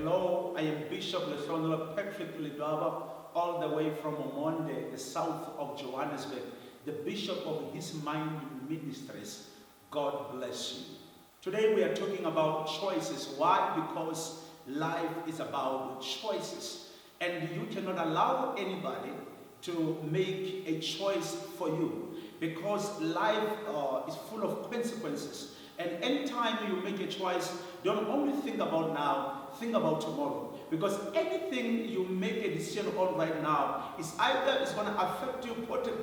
Hello, I am Bishop Patrick Ledwaba, all the way from Omonde, the south of Johannesburg, the Bishop of His Mind Ministries. God bless you. Today we are talking about choices. Why? Because life is about choices. And you cannot allow anybody to make a choice for you, because life is full of consequences. And anytime you make a choice, don't only think about now, think about tomorrow. Because anything you make a decision on right now is either it's going to affect you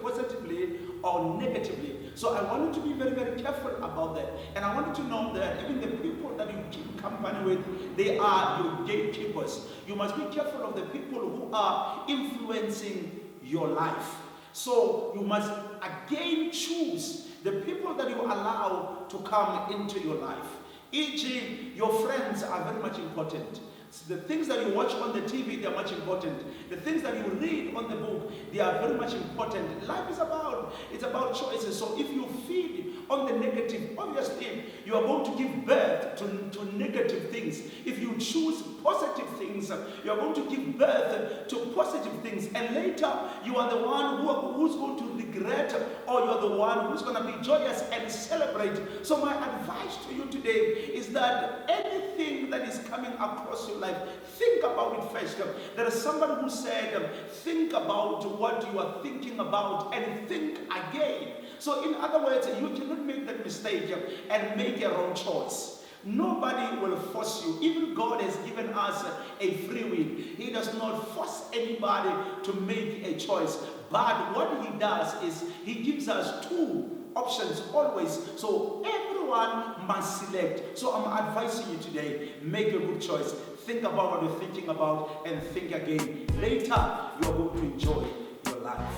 positively or negatively. So I want you to be very, very careful about that. And I want you to know that even the people that you keep company with, they are your gatekeepers. You must be careful of the people who are influencing your life. So you must again choose the people that you allow to come into your life. E.g., your friends are very much important. The things that you watch on the TV, they are much important. The things that you read on the book, they are very much important. Life is about choices. So if you feed on the negative, obviously you are going to give birth to negative things. If you choose positive things, you are going to give birth to positive things. And later, you are the one who's going to regret, or you are the one who's going to be joyous and celebrate. So my advice to you today is that anything that is coming across your life, think about it first. There is somebody who said, think about what you are thinking about and think again. So in other words, you cannot make that mistake and make a wrong choice. Nobody will force you. Even God has given us a free will. He does not force anybody to make a choice. But what he does is he gives us two options always. So everyone must select. So I'm advising you today, make a good choice. Think about what you're thinking about and think again. Later, you're going to enjoy your life.